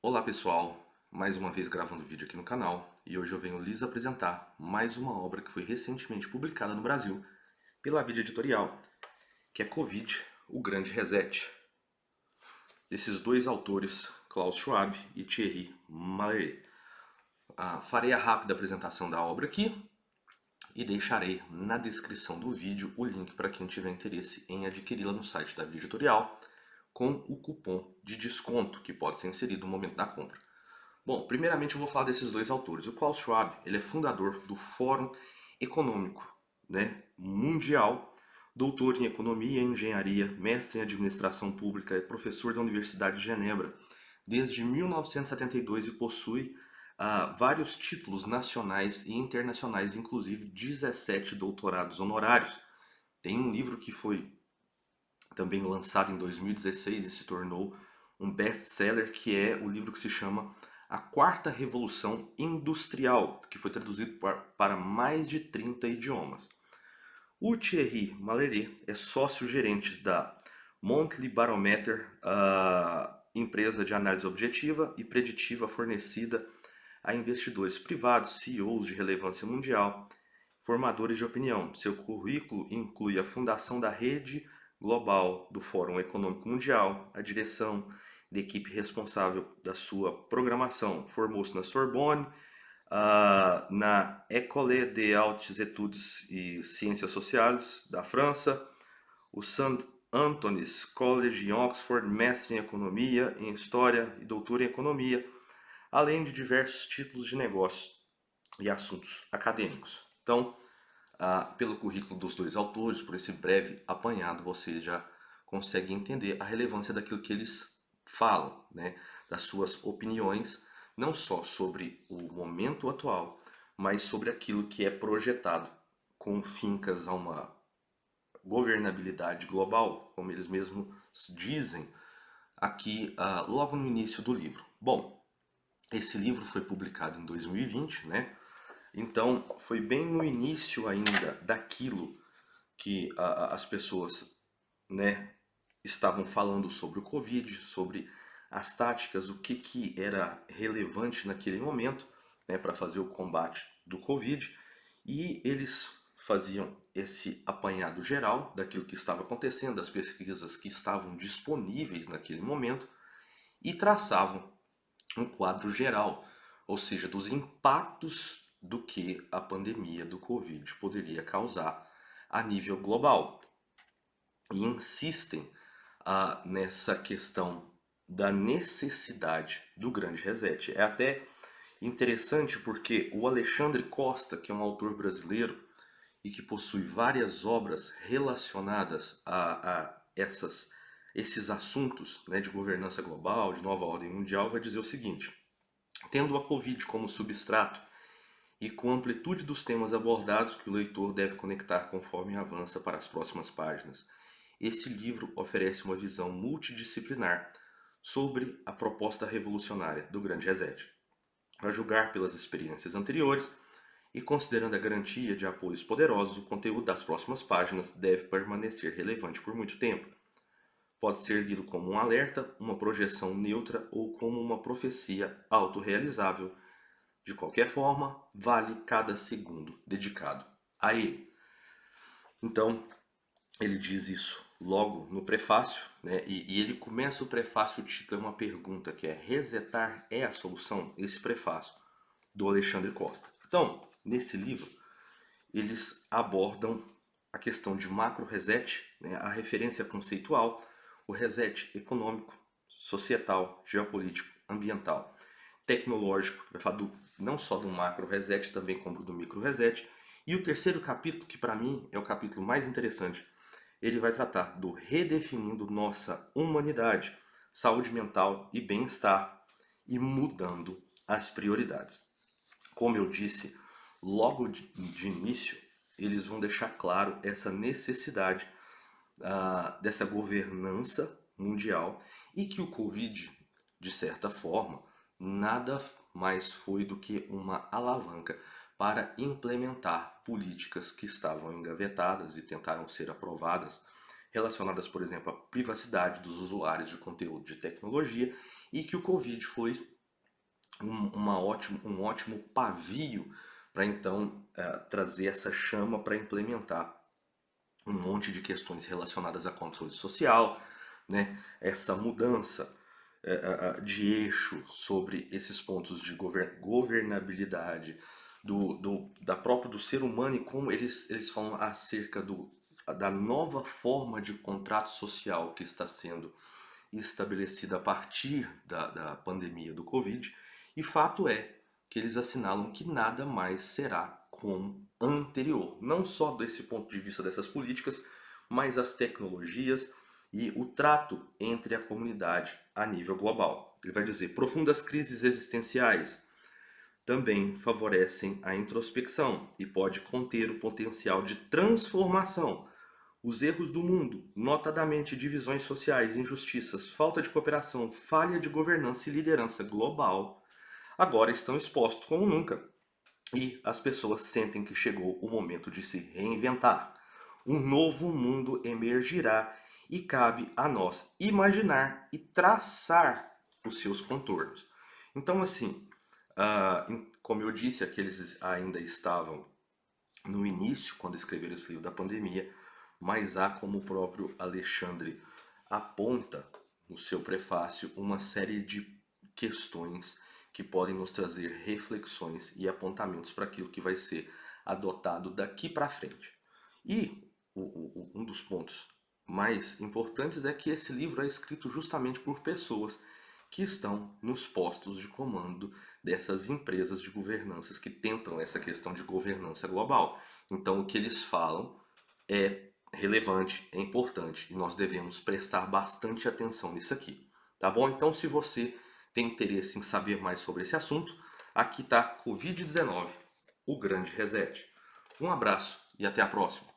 Olá pessoal, mais uma vez gravando vídeo aqui no canal e hoje eu venho lhes apresentar mais uma obra que foi recentemente publicada no Brasil pela Vida Editorial, que é Covid, o Grande Reset, desses dois autores, Klaus Schwab e Thierry Malleret. Farei a rápida apresentação da obra aqui e deixarei na descrição do vídeo o link para quem tiver interesse em adquiri-la no site da Vida Editorial com o cupom de desconto que pode ser inserido no momento da compra. Bom, primeiramente eu vou falar desses dois autores. O Klaus Schwab, ele é fundador do Fórum Econômico, Mundial, doutor em Economia e Engenharia, mestre em Administração Pública e professor da Universidade de Genebra desde 1972 e possui vários títulos nacionais e internacionais, inclusive 17 doutorados honorários. Tem um livro que foi também lançado em 2016 e se tornou um best-seller, que é o livro que se chama A Quarta Revolução Industrial, que foi traduzido para mais de 30 idiomas. O Thierry Malleret é sócio-gerente da Monthly Barometer, empresa de análise objetiva e preditiva fornecida a investidores privados, CEOs de relevância mundial, formadores de opinião. Seu currículo inclui a fundação da Rede Global do Fórum Econômico Mundial, a direção da equipe responsável da sua programação. Formou-se na Sorbonne, na École des Hautes Études e Ciências Sociais da França, o St. Anthony's College em Oxford, mestre em Economia, em História e doutor em Economia, além de diversos títulos de negócio e assuntos acadêmicos. Então, pelo currículo dos dois autores, por esse breve apanhado, vocês já conseguem entender a relevância daquilo que eles falam, das suas opiniões, não só sobre o momento atual, mas sobre aquilo que é projetado com fincas a uma governabilidade global, como eles mesmos dizem aqui logo no início do livro. Bom, esse livro foi publicado em 2020, Então foi bem no início ainda daquilo que as pessoas, estavam falando sobre o Covid, sobre as táticas, o que era relevante naquele momento, para fazer o combate do Covid, e eles faziam esse apanhado geral daquilo que estava acontecendo, das pesquisas que estavam disponíveis naquele momento, e traçavam um quadro geral, ou seja, dos impactos do que a pandemia do Covid poderia causar a nível global. E insistem nessa questão da necessidade do grande reset. É até interessante porque o Alexandre Costa, que é um autor brasileiro e que possui várias obras relacionadas a esses assuntos, de governança global, de nova ordem mundial, vai dizer o seguinte: tendo a Covid como substrato e com a amplitude dos temas abordados que o leitor deve conectar conforme avança para as próximas páginas, esse livro oferece uma visão multidisciplinar sobre a proposta revolucionária do Grande Reset. A julgar pelas experiências anteriores e considerando a garantia de apoios poderosos, o conteúdo das próximas páginas deve permanecer relevante por muito tempo. Pode ser lido como um alerta, uma projeção neutra ou como uma profecia autorrealizável. De qualquer forma, vale cada segundo dedicado a ele. Então, ele diz isso logo no prefácio, e ele começa o prefácio, o título é uma pergunta, que é: resetar é a solução? Esse prefácio do Alexandre Costa. Então, nesse livro, eles abordam a questão de macro reset, a referência conceitual, o reset econômico, societal, geopolítico, ambiental, tecnológico, vai falar não só do macro reset, também como do micro reset. E o terceiro capítulo, que para mim é o capítulo mais interessante, ele vai tratar do redefinindo nossa humanidade, saúde mental e bem-estar e mudando as prioridades. Como eu disse, logo de início, eles vão deixar claro essa necessidade dessa governança mundial e que o Covid, de certa forma, nada mais foi do que uma alavanca para implementar políticas que estavam engavetadas e tentaram ser aprovadas, relacionadas, por exemplo, à privacidade dos usuários de conteúdo de tecnologia e que o Covid foi um ótimo pavio para então trazer essa chama para implementar um monte de questões relacionadas a controle social, né? Essa mudança de eixo sobre esses pontos de governabilidade do ser humano e como eles falam acerca da nova forma de contrato social que está sendo estabelecida a partir da pandemia do Covid. E fato é que eles assinalam que nada mais será como anterior, não só desse ponto de vista dessas políticas, mas as tecnologias e o trato entre a comunidade a nível global. Ele vai dizer, profundas crises existenciais também favorecem a introspecção e pode conter o potencial de transformação. Os erros do mundo, notadamente divisões sociais, injustiças, falta de cooperação, falha de governança e liderança global, agora estão expostos como nunca. E as pessoas sentem que chegou o momento de se reinventar. Um novo mundo emergirá e cabe a nós imaginar e traçar os seus contornos. Então, assim, como eu disse, aqueles ainda estavam no início, quando escreveram esse livro da pandemia, mas há, como o próprio Alexandre aponta no seu prefácio, uma série de questões que podem nos trazer reflexões e apontamentos para aquilo que vai ser adotado daqui para frente. E um dos pontos mais importantes é que esse livro é escrito justamente por pessoas que estão nos postos de comando dessas empresas de governanças que tentam essa questão de governança global. Então, o que eles falam é relevante, é importante e nós devemos prestar bastante atenção nisso aqui, tá bom? Então, se você tem interesse em saber mais sobre esse assunto, aqui está Covid-19, o grande reset. Um abraço e até a próxima.